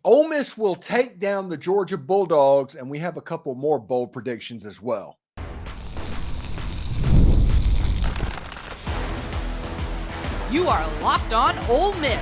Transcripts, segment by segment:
Ole Miss will take down the Georgia Bulldogs, and we have a couple more bold predictions as well. You are Locked On Ole Miss,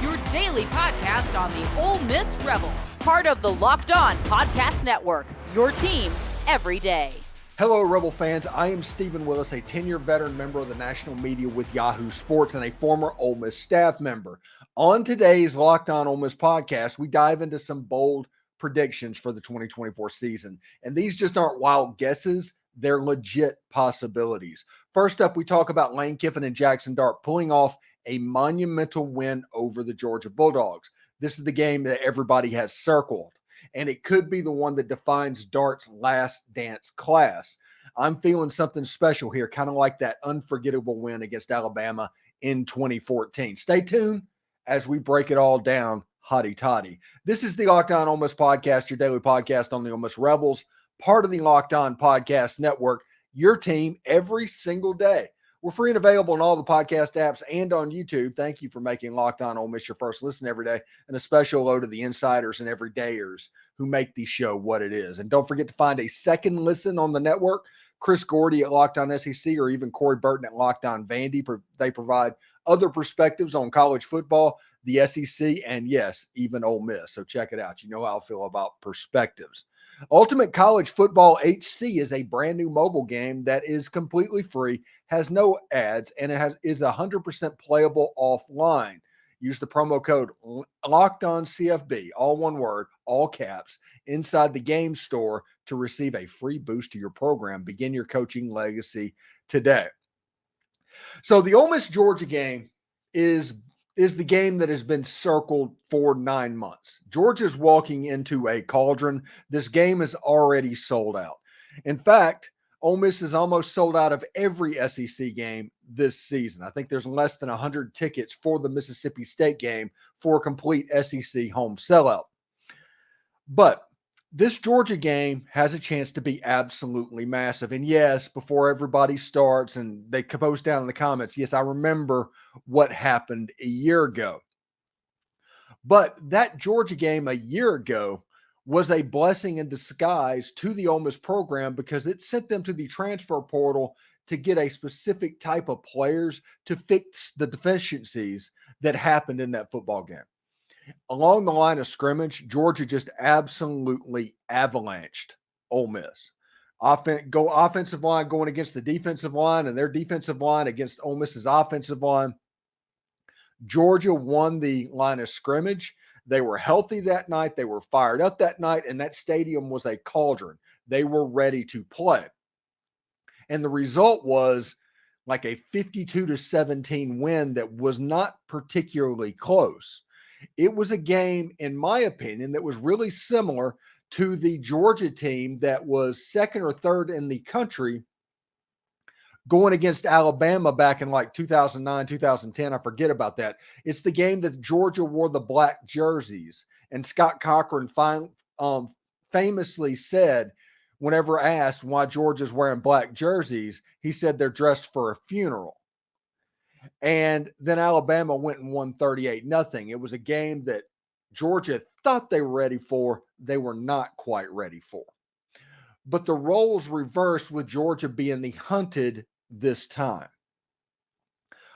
your daily podcast on the Ole Miss Rebels. Part of the Locked On Podcast Network, your team every day. Hello, Rebel fans. I am Steven Willis, a 10-year veteran member of the national media with Yahoo Sports and a former Ole Miss staff member. On today's Locked On Ole Miss podcast, we dive into some bold predictions for the 2024 season. And these just aren't wild guesses. They're legit possibilities. First up, we talk about Lane Kiffin and Jackson Dart pulling off a monumental win over the Georgia Bulldogs. This is the game that everybody has circled, and it could be the one that defines Dart's last dance class. I'm feeling something special here, kind of like that unforgettable win against Alabama in 2014. Stay tuned as we break it all down, hotty toddy. This is the Locked On Ole Miss podcast, your daily podcast on the Ole Miss Rebels, part of the Locked On Podcast Network, your team every single day. We're free and available on all the podcast apps and on YouTube. Thank you for making Locked On Ole Miss your first listen every day, and a special hello to the insiders and everydayers who make the show what it is. And don't forget to find a second listen on the network. Chris Gordy at Locked On SEC, or even Corey Burton at Locked On Vandy. They provide other perspectives on college football, the SEC, and yes, even Ole Miss. So check it out. You know how I feel about perspectives. Ultimate College Football HC is a brand new mobile game that is completely free, has no ads, and is 100% playable offline. Use the promo code LOCKEDONCFB, all one word, all caps, inside the game store to receive a free boost to your program. Begin your coaching legacy today. So the Ole Miss Georgia game is the game that has been circled for 9 months. Georgia's walking into a cauldron. This game is already sold out. In fact, Ole Miss is almost sold out of every SEC game this season. I think there's less than 100 tickets for the Mississippi State game for a complete SEC home sellout. But this Georgia game has a chance to be absolutely massive. And yes, before everybody starts and they post down in the comments, yes, I remember what happened a year ago. But that Georgia game a year ago was a blessing in disguise to the Ole Miss program, because it sent them to the transfer portal to get a specific type of players to fix the deficiencies that happened in that football game. Along the line of scrimmage, Georgia just absolutely avalanched Ole Miss. Offensive line going against the defensive line, and their defensive line against Ole Miss's offensive line. Georgia won the line of scrimmage. They were healthy that night. They were fired up that night, and that stadium was a cauldron. They were ready to play. And the result was like a 52-17 win that was not particularly close. It was a game, in my opinion, that was really similar to the Georgia team that was second or third in the country going against Alabama back in like 2009, 2010. I forget about that. It's the game that Georgia wore the black jerseys. And Scott Cochran famously said, whenever asked why Georgia's wearing black jerseys, he said they're dressed for a funeral. And then Alabama went and won 38-0. It was a game that Georgia thought they were ready for. They were not quite ready for. But the roles reversed with Georgia being the hunted this time.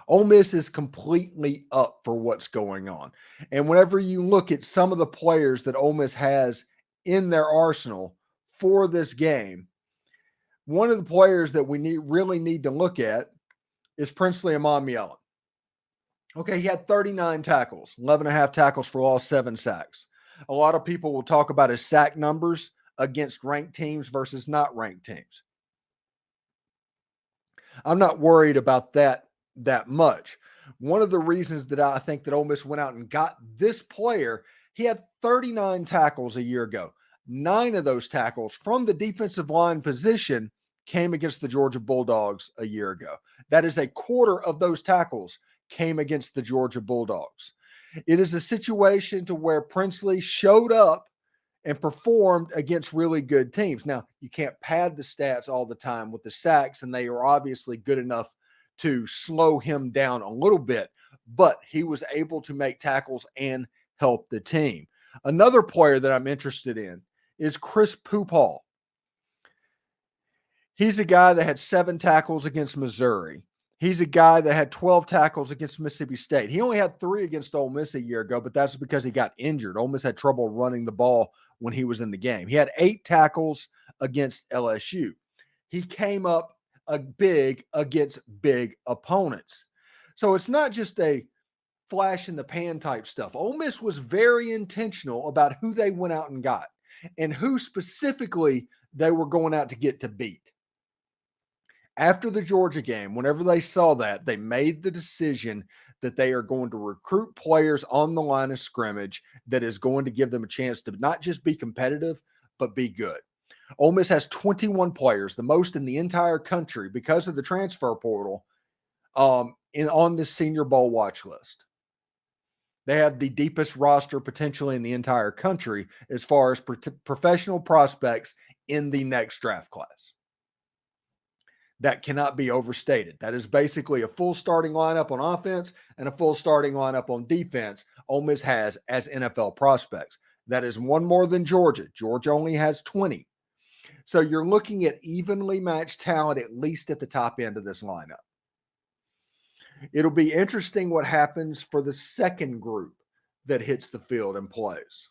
Ole Miss is completely up for what's going on. And whenever you look at some of the players that Ole Miss has in their arsenal for this game, one of the players that we really need to look at is Princely Amamuelin. Okay, he had 39 tackles, 11.5 tackles for loss, 7 sacks. A lot of people will talk about his sack numbers against ranked teams versus not ranked teams. I'm not worried about that much. One of the reasons that I think that Ole Miss went out and got this player, he had 39 tackles a year ago. 9 of those tackles from the defensive line position came against the Georgia Bulldogs a year ago. That is a quarter of those tackles came against the Georgia Bulldogs. It is a situation to where Princely showed up and performed against really good teams. Now, you can't pad the stats all the time with the sacks, and they are obviously good enough to slow him down a little bit, but he was able to make tackles and help the team. Another player that I'm interested in is Chris Pupal. He's a guy that had 7 tackles against Missouri. He's a guy that had 12 tackles against Mississippi State. He only had 3 against Ole Miss a year ago, but that's because he got injured. Ole Miss had trouble running the ball when he was in the game. He had 8 tackles against LSU. He came up big against big opponents. So it's not just a flash in the pan type stuff. Ole Miss was very intentional about who they went out and got and who specifically they were going out to get to beat. After the Georgia game, whenever they saw that, they made the decision that they are going to recruit players on the line of scrimmage that is going to give them a chance to not just be competitive, but be good. Ole Miss has 21 players, the most in the entire country because of the transfer portal, on the Senior Bowl watch list. They have the deepest roster potentially in the entire country as far as professional prospects in the next draft class. That cannot be overstated. That is basically a full starting lineup on offense and a full starting lineup on defense Ole Miss has as NFL prospects. That is one more than Georgia. Georgia only has 20. So you're looking at evenly matched talent, at least at the top end of this lineup. It'll be interesting what happens for the second group that hits the field and plays.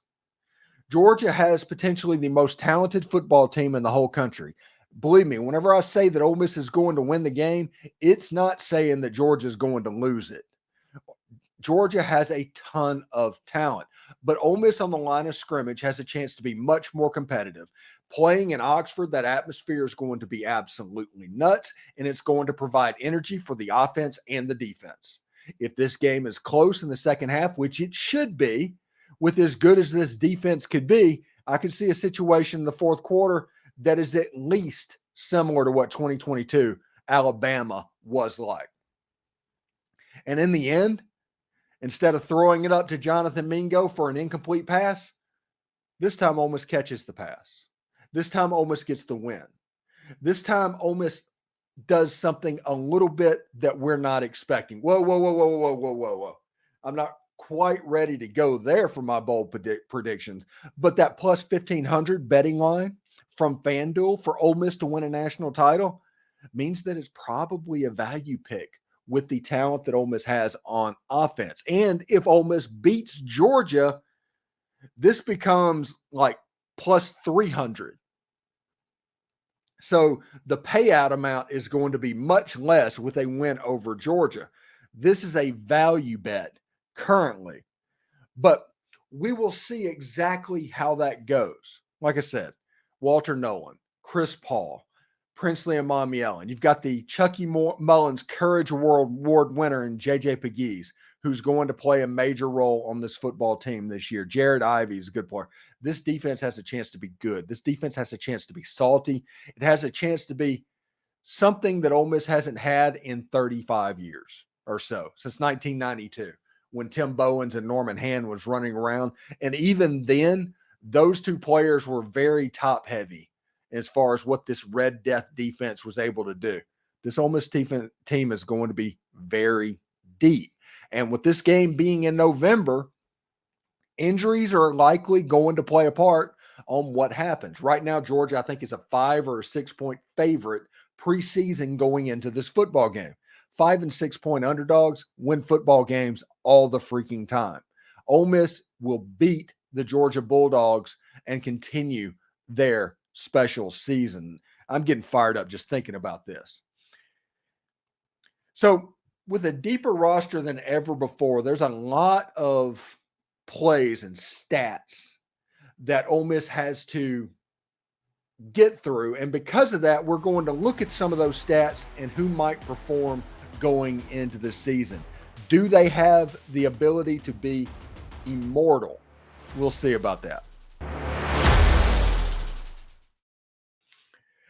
Georgia has potentially the most talented football team in the whole country. Believe me, whenever I say that Ole Miss is going to win the game, it's not saying that Georgia is going to lose it. Georgia has a ton of talent, but Ole Miss on the line of scrimmage has a chance to be much more competitive. Playing in Oxford, that atmosphere is going to be absolutely nuts, and it's going to provide energy for the offense and the defense. If this game is close in the second half, which it should be, with as good as this defense could be, I could see a situation in the fourth quarter that is at least similar to what 2022 Alabama was like. And in the end, instead of throwing it up to Jonathan Mingo for an incomplete pass, this time Ole Miss catches the pass. This time Ole Miss gets the win. This time Ole Miss does something a little bit that we're not expecting. Whoa. I'm not quite ready to go there for my bold predictions, but that plus 1,500 betting line from FanDuel for Ole Miss to win a national title means that it's probably a value pick with the talent that Ole Miss has on offense. And if Ole Miss beats Georgia, this becomes like plus 300. So the payout amount is going to be much less with a win over Georgia. This is a value bet currently, but we will see exactly how that goes. Like I said, Walter Nolan, Chris Paul, Princely and Mamiellen. You've got the Chucky Mullins Courage Award winner in J.J. Pegues, who's going to play a major role on this football team this year. Jared Ivey is a good player. This defense has a chance to be good. This defense has a chance to be salty. It has a chance to be something that Ole Miss hasn't had in 35 years or so, since 1992, when Tim Bowens and Norman Hand was running around. And even then, those two players were very top heavy as far as what this Red Death defense was able to do. This Ole Miss team is going to be very deep. And with this game being in November, injuries are likely going to play a part on what happens. Right now, Georgia, I think, is a 5 or 6 point favorite preseason going into this football game. 5 and 6 point underdogs win football games all the freaking time. Ole Miss will beat the Georgia Bulldogs and continue their special season. I'm getting fired up just thinking about this. So with a deeper roster than ever before, there's a lot of plays and stats that Ole Miss has to get through. And because of that, we're going to look at some of those stats and who might perform going into the season. Do they have the ability to be immortal? We'll see about that.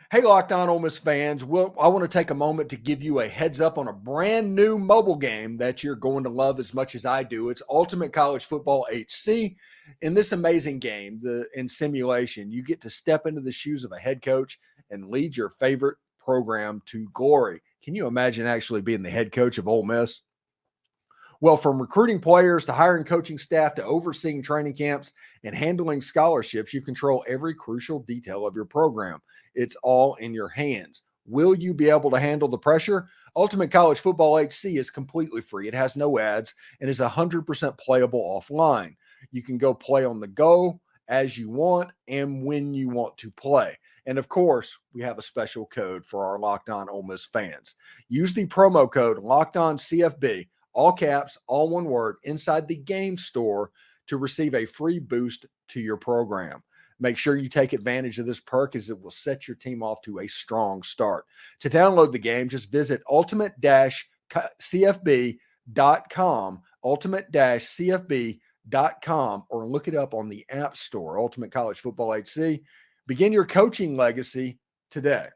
Hey, Locked On Ole Miss fans. I want to take a moment to give you a heads up on a brand new mobile game that you're going to love as much as I do. It's Ultimate College Football HC. In this amazing game, in simulation, you get to step into the shoes of a head coach and lead your favorite program to glory. Can you imagine actually being the head coach of Ole Miss? Well, from recruiting players to hiring coaching staff to overseeing training camps and handling scholarships, you control every crucial detail of your program. It's all in your hands. Will you be able to handle the pressure? Ultimate College Football HC is completely free. It has no ads and is 100% playable offline. You can go play on the go as you want and when you want to play. And of course, we have a special code for our Locked On Ole Miss fans. Use the promo code LOCKEDONCFB, all caps, all one word, inside the game store to receive a free boost to your program. Make sure you take advantage of this perk as it will set your team off to a strong start. To download the game, just visit ultimate-cfb.com, ultimate-cfb.com, or look it up on the App Store, Ultimate College Football HC. Begin your coaching legacy today.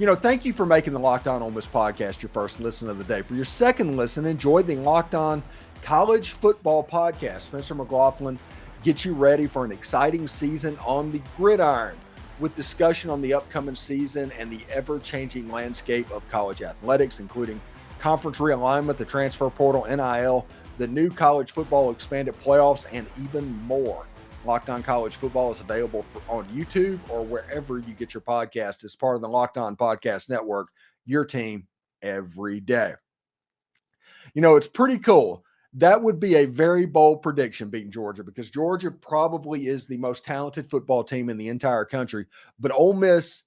Thank you for making the Locked On Ole Miss podcast your first listen of the day. For your second listen, enjoy the Locked On College Football Podcast. Spencer McLaughlin gets you ready for an exciting season on the gridiron with discussion on the upcoming season and the ever-changing landscape of college athletics, including conference realignment, the transfer portal, NIL, the new college football expanded playoffs, and even more. Locked On College Football is available on YouTube or wherever you get your podcast as part of the Locked On Podcast Network, your team every day. It's pretty cool. That would be a very bold prediction, beating Georgia, because Georgia probably is the most talented football team in the entire country. But Ole Miss,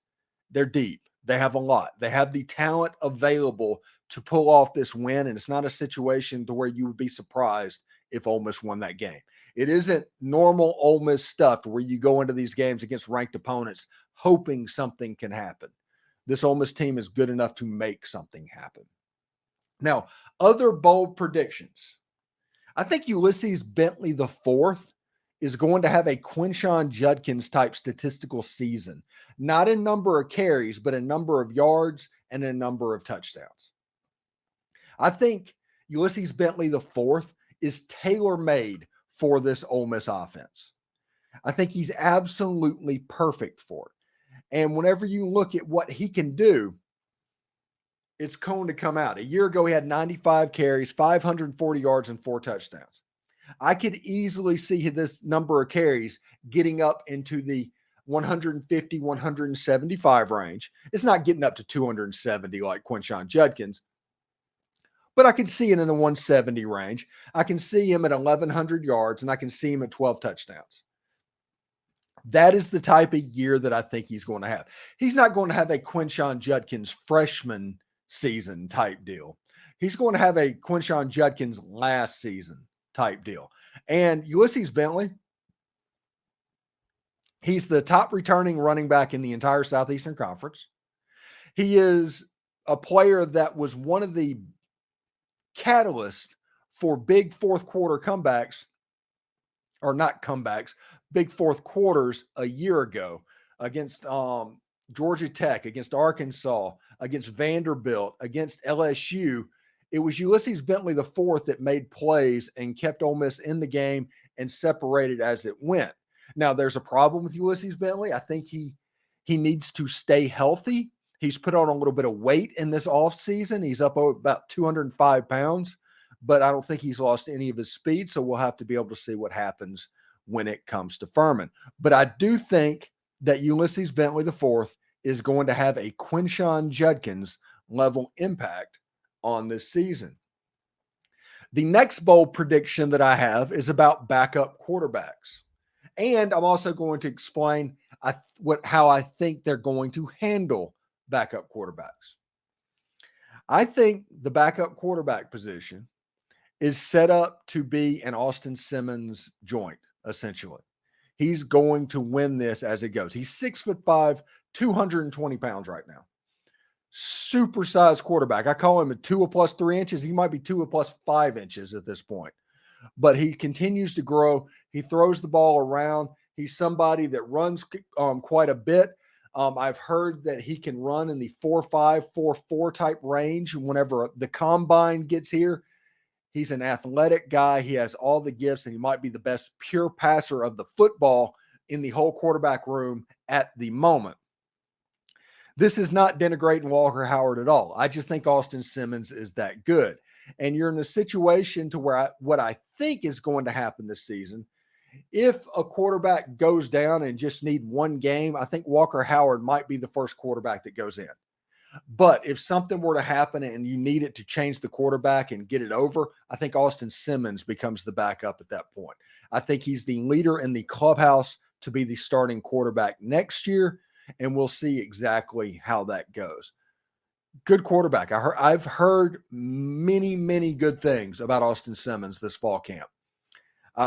they're deep. They have a lot. They have the talent available to pull off this win, and it's not a situation to where you would be surprised if Ole Miss won that game. It isn't normal Ole Miss stuff where you go into these games against ranked opponents hoping something can happen. This Ole Miss team is good enough to make something happen. Now, other bold predictions. I think Ulysses Bentley IV is going to have a Quinshon Judkins type statistical season, not in number of carries, but in number of yards and in number of touchdowns. I think Ulysses Bentley IV is tailor-made for this Ole Miss offense. I think he's absolutely perfect for it. And whenever you look at what he can do, it's going to come out. A year ago, he had 95 carries, 540 yards, and 4 touchdowns. I could easily see this number of carries getting up into the 150, 175 range. It's not getting up to 270 like Quinshon Judkins, but I could see it in the 170 range. I can see him at 1,100 yards, and I can see him at 12 touchdowns. That is the type of year that I think he's going to have. He's not going to have a Quinshon Judkins freshman season type deal. He's going to have a Quinshon Judkins last season type deal. And Ulysses Bentley, he's the top returning running back in the entire Southeastern Conference. He is a player that was one of the catalysts for big fourth quarter comebacks, or not comebacks, big fourth quarters a year ago against Georgia Tech, against Arkansas, against Vanderbilt, against LSU. It was Ulysses Bentley IV that made plays and kept Ole Miss in the game and separated as it went. Now, there's a problem with Ulysses Bentley. I think he needs to stay healthy. He's put on a little bit of weight in this offseason. He's up about 205 pounds, but I don't think he's lost any of his speed, so we'll have to be able to see what happens when it comes to Furman. But I do think that Ulysses Bentley IV is going to have a Quinshon Judkins level impact on this season. The next bold prediction that I have is about backup quarterbacks. And I'm also going to explain how I think they're going to handle backup quarterbacks. I think the backup quarterback position is set up to be an Austin Simmons joint, essentially. He's going to win this as it goes. He's 6'5", 220 pounds right now. Supersized quarterback. I call him a Tua plus 3 inches. He might be Tua plus 5 inches at this point. But he continues to grow. He throws the ball around. He's somebody that runs quite a bit. I've heard that he can run in the 4.5, 4.4 type range whenever the combine gets here. He's an athletic guy. He has all the gifts, and he might be the best pure passer of the football in the whole quarterback room at the moment. This is not denigrating Walker Howard at all. I just think Austin Simmons is that good. And you're in a situation to where what I think is going to happen this season, if a quarterback goes down and just need one game, I think Walker Howard might be the first quarterback that goes in. But if something were to happen and you need it to change the quarterback and get it over, I think Austin Simmons becomes the backup at that point. I think he's the leader in the clubhouse to be the starting quarterback next year, and we'll see exactly how that goes. Good quarterback. I've heard many, many good things about Austin Simmons this fall camp.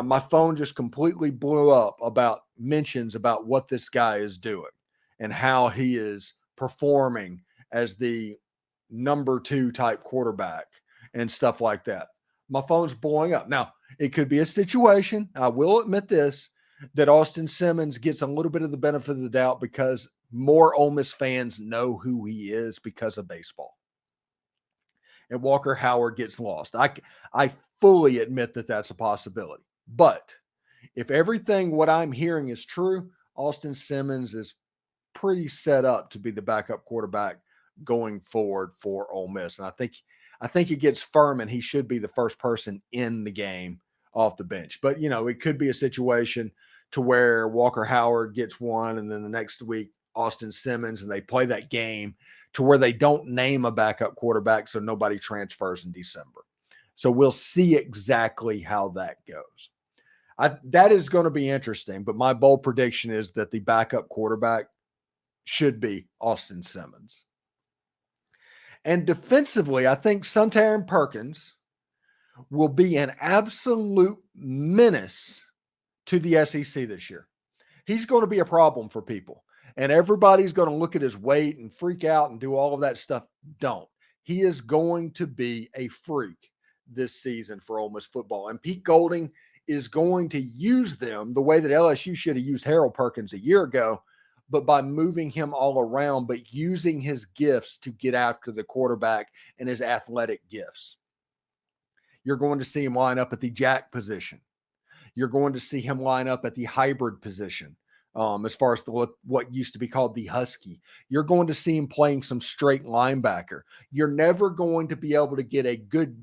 My phone just completely blew up about mentions about what this guy is doing and how he is performing as the number 2 type quarterback and stuff like that. My phone's blowing up. Now, it could be a situation, I will admit this, that Austin Simmons gets a little bit of the benefit of the doubt because more Ole Miss fans know who he is because of baseball. And Walker Howard gets lost. I fully admit that that's a possibility. But if everything what I'm hearing is true, Austin Simmons is pretty set up to be the backup quarterback going forward for Ole Miss. And I think he gets firm and he should be the first person in the game off the bench. But, it could be a situation to where Walker Howard gets one and then the next week Austin Simmons, and they play that game to where they don't name a backup quarterback so nobody transfers in December. So we'll see exactly how that goes. That is going to be interesting, but my bold prediction is that the backup quarterback should be Austin Simmons. And defensively, I think Suntarine Perkins will be an absolute menace to the SEC this year. He's going to be a problem for people. And everybody's going to look at his weight and freak out and do all of that stuff. Don't. He is going to be a freak this season for Ole Miss football. And Pete Golding is going to use them the way that LSU should have used Harold Perkins a year ago, but by moving him all around, but using his gifts to get after the quarterback and his athletic gifts. You're going to see him line up at the jack position. You're going to see him line up at the hybrid position. As far as what used to be called the Husky. You're going to see him playing some straight linebacker. You're never going to be able to get a good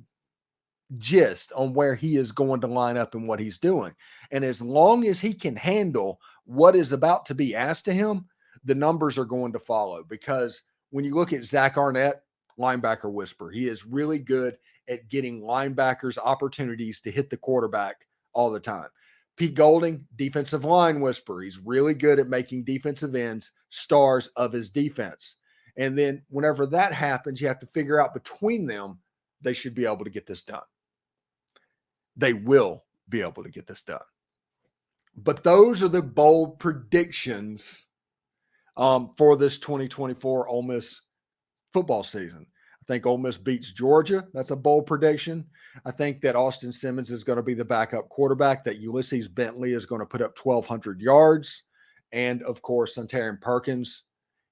gist on where he is going to line up and what he's doing. And as long as he can handle what is about to be asked to him, the numbers are going to follow. Because when you look at Zach Arnett, linebacker whisper, he is really good at getting linebackers opportunities to hit the quarterback all the time. Pete Golding, defensive line whisperer. He's really good at making defensive ends stars of his defense. And then whenever that happens, you have to figure out between them, they should be able to get this done. They will be able to get this done. But those are the bold predictions for this 2024 Ole Miss football season. I think Ole Miss beats Georgia. That's a bold prediction. I think that Austin Simmons is going to be the backup quarterback, that Ulysses Bentley is going to put up 1,200 yards. And, of course, Suntarine Perkins,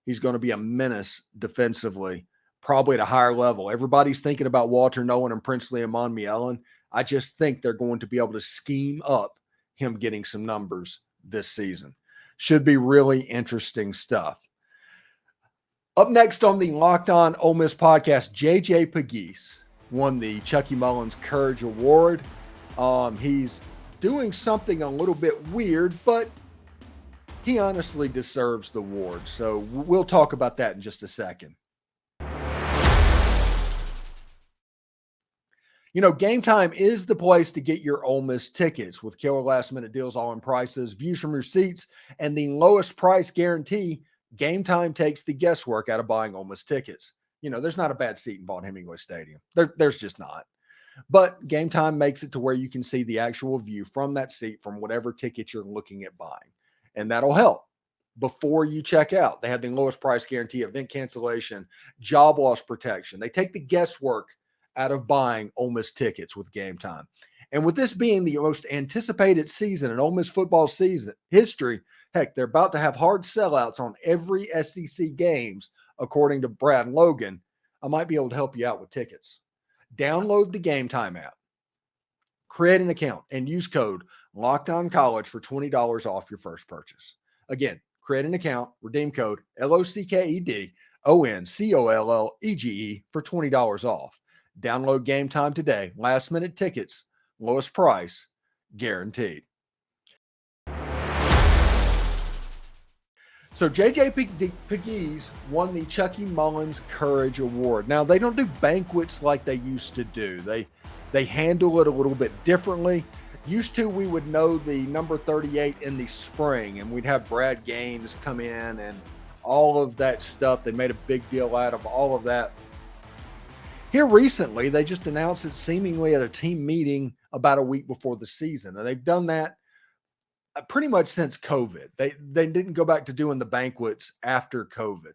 he's going to be a menace defensively, probably at a higher level. Everybody's thinking about Walter Nolan and Princely and Monmielen. I just think they're going to be able to scheme up him getting some numbers this season. Should be really interesting stuff. Up next on the Locked On Ole Miss podcast, J.J. Pegues won the Chucky Mullins Courage Award. He's doing something a little bit weird, but he honestly deserves the award. So we'll talk about that in just a second. Game Time is the place to get your Ole Miss tickets with killer last-minute deals, all-in prices, views from your seats, and the lowest price guarantee. Game Time takes the guesswork out of buying Ole Miss tickets. There's not a bad seat in Vaughn Hemingway Stadium. There's just not. But Game Time makes it to where you can see the actual view from that seat from whatever ticket you're looking at buying. And that'll help before you check out. They have the lowest price guarantee, event cancellation, job loss protection. They take the guesswork out of buying Ole Miss tickets with Game Time. And with this being the most anticipated season in Ole Miss football season history, heck, they're about to have hard sellouts on every SEC games, according to Brad Logan. I might be able to help you out with tickets. Download the Game Time app, create an account, and use code LOCKEDONCollege for $20 off your first purchase. Again, create an account, redeem code LOCKEDONCOLLEGE for $20 off. Download Game Time today. Last minute tickets, lowest price guaranteed. So J.J. Pegues won the Chucky Mullins Courage Award. Now, they don't do banquets like they used to do. They handle it a little bit differently. Used to, we would know the number 38 in the spring, and we'd have Brad Gaines come in and all of that stuff. They made a big deal out of all of that. Here recently, they just announced it seemingly at a team meeting about a week before the season, and they've done that pretty much since COVID. They didn't go back to doing the banquets after COVID.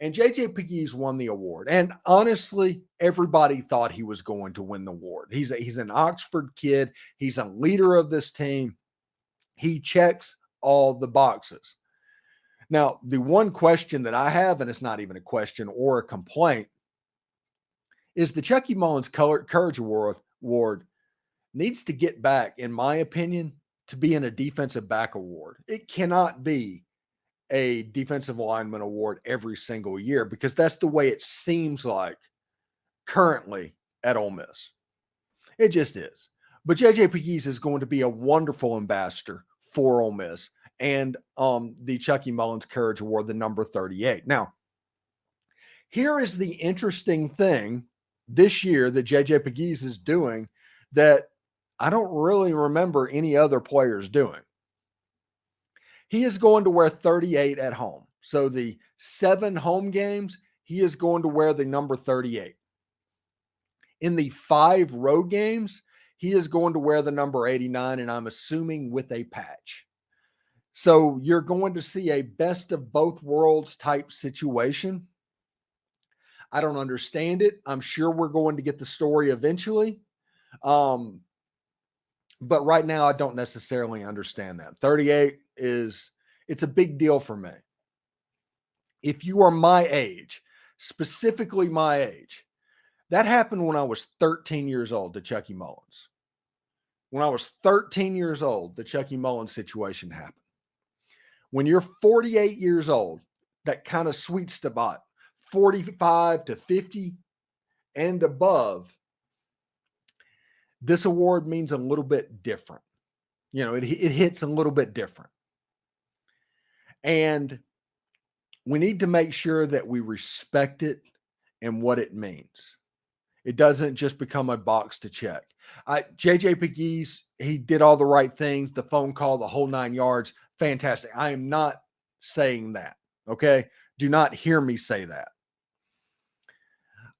And J.J. Pegues won the award. And honestly, everybody thought he was going to win the award. He's an Oxford kid. He's a leader of this team. He checks all the boxes. Now, the one question that I have, and it's not even a question or a complaint, is the Chucky Mullins Courage Award needs to get back, in my opinion, to being a defensive back award. It cannot be a defensive lineman award every single year, because that's the way it seems like currently at Ole Miss. It just is. But J.J. Pegues is going to be a wonderful ambassador for Ole Miss and the Chucky Mullins Courage Award, the number 38. Now, here is the interesting thing this year that J.J. Pegues is doing that I don't really remember any other players doing. He is going to wear 38 at home. So the 7 home games, he is going to wear the number 38. In the 5 road games, he is going to wear the number 89, and I'm assuming with a patch. So you're going to see a best of both worlds type situation. I don't understand it. I'm sure we're going to get the story eventually. But right now, I don't necessarily understand that. 38 it's a big deal for me. If you are my age, specifically my age, that happened when I was 13 years old to Chucky Mullins. When I was 13 years old, the Chucky Mullins situation happened. When you're 48 years old, that kind of sweet spot, 45 to 50 and above, this award means a little bit different. You know, it hits a little bit different. And we need to make sure that we respect it and what it means. It doesn't just become a box to check. J.J. Pegues, he did all the right things, the phone call, the whole 9 yards, fantastic. I am not saying that, okay? Do not hear me say that.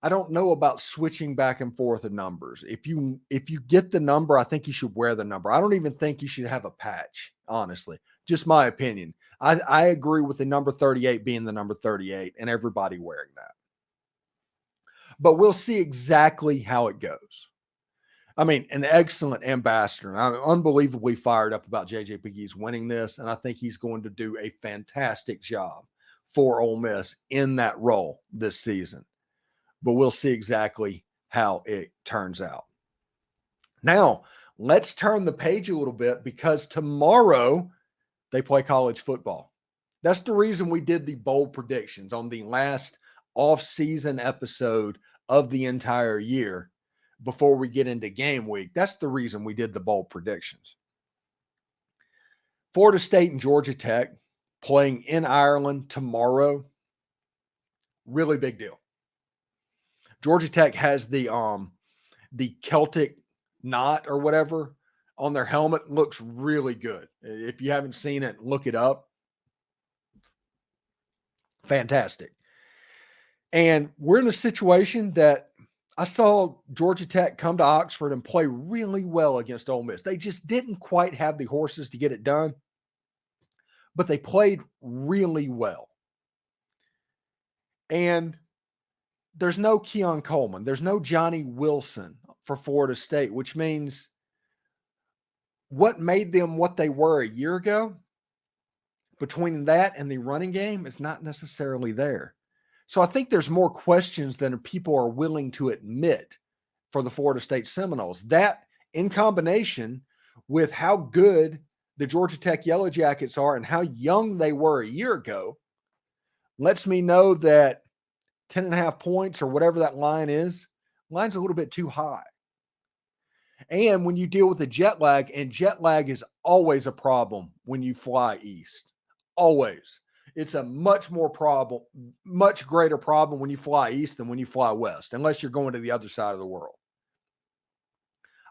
I don't know about switching back and forth of numbers. If you get the number, I think you should wear the number. I don't even think you should have a patch, honestly. Just my opinion. I agree with the number 38 being the number 38 and everybody wearing that. But we'll see exactly how it goes. I mean, an excellent ambassador. And I'm unbelievably fired up about J.J. Pegues winning this, and I think he's going to do a fantastic job for Ole Miss in that role this season. But we'll see exactly how it turns out. Now, let's turn the page a little bit, because tomorrow they play college football. That's the reason we did the bold predictions on the last off-season episode of the entire year before we get into game week. That's the reason we did the bold predictions. Florida State and Georgia Tech playing in Ireland tomorrow. Really big deal. Georgia Tech has the Celtic knot or whatever on their helmet. Looks really good. If you haven't seen it, look it up. Fantastic. And we're in a situation that I saw Georgia Tech come to Oxford and play really well against Ole Miss. They just didn't quite have the horses to get it done, but they played really well. And there's no Keon Coleman. There's no Johnny Wilson for Florida State, which means what made them what they were a year ago, between that and the running game, is not necessarily there. So I think there's more questions than people are willing to admit for the Florida State Seminoles. That, in combination with how good the Georgia Tech Yellow Jackets are and how young they were a year ago lets me know that 10.5 points or whatever that line is, line's a little bit too high. And when you deal with the jet lag, and jet lag is always a problem when you fly east, always. It's a much greater problem when you fly east than when you fly west, unless you're going to the other side of the world.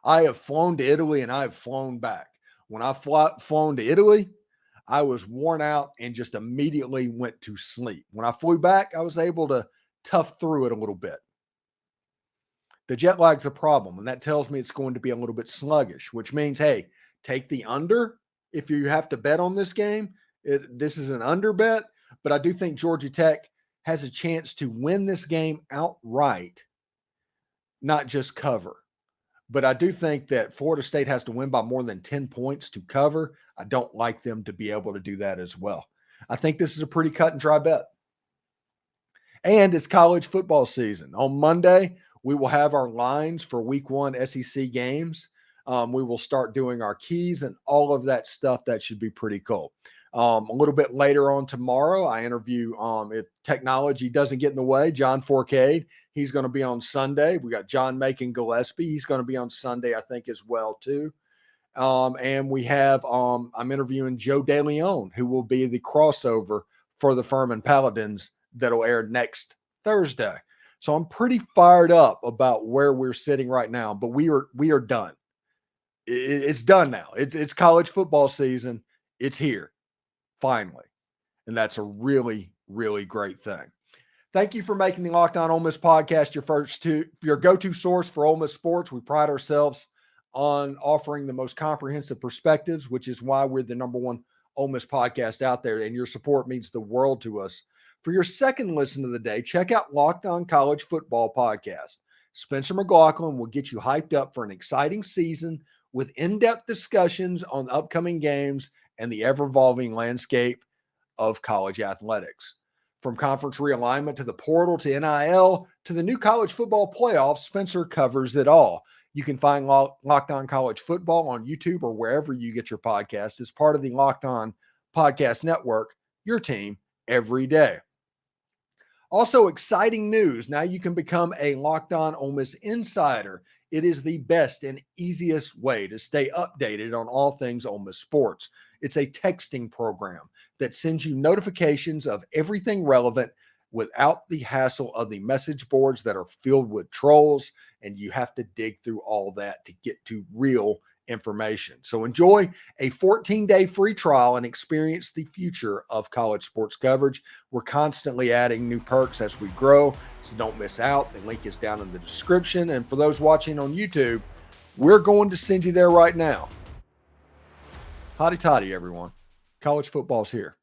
I have flown to Italy and I have flown back. When I flown to Italy, I was worn out and just immediately went to sleep. When I flew back, I was able to tough through it a little bit. The jet lag's a problem, and that tells me it's going to be a little bit sluggish, which means, hey, take the under. If you have to bet on this game, this is an under bet, but I do think Georgia Tech has a chance to win this game outright, not just cover. But I do think that Florida State has to win by more than 10 points to cover. I don't like them to be able to do that as well. I think this is a pretty cut and dry bet. And it's college football season. On Monday, we will have our lines for week 1 SEC games. We will start doing our keys and all of that stuff. That should be pretty cool. A little bit later on tomorrow, I interview, if technology doesn't get in the way, John Forcade. He's going to be on Sunday. We got John Macon Gillespie. He's going to be on Sunday, I think, as well, too. And we have, I'm interviewing Joe DeLeon, who will be the crossover for the Furman Paladins that'll air next Thursday. So I'm pretty fired up about where we're sitting right now, but we are done. It's done now. It's college football season. It's here. Finally. And that's a really, really great thing. Thank you for making the Locked On Ole Miss podcast your go-to source for Ole Miss sports. We pride ourselves on offering the most comprehensive perspectives, which is why we're the number one Ole Miss podcast out there, and your support means the world to us. For your second listen of the day, check out Locked On College Football Podcast. Spencer McLaughlin will get you hyped up for an exciting season with in-depth discussions on upcoming games and the ever-evolving landscape of college athletics. From conference realignment to the portal to NIL to the new college football playoffs, Spencer covers it all. You can find Locked On College Football on YouTube or wherever you get your podcast as part of the Locked On Podcast Network, your team every day. Also, exciting news. Now you can become a Locked On Ole Miss Insider. It is the best and easiest way to stay updated on all things Ole Miss sports. It's a texting program that sends you notifications of everything relevant without the hassle of the message boards that are filled with trolls, and you have to dig through all that to get to real information. So enjoy a 14-day free trial and experience the future of college sports coverage. We're constantly adding new perks as we grow, so don't miss out. The link is down in the description. And for those watching on YouTube, we're going to send you there right now. Hotty toddy, everyone. College football's here.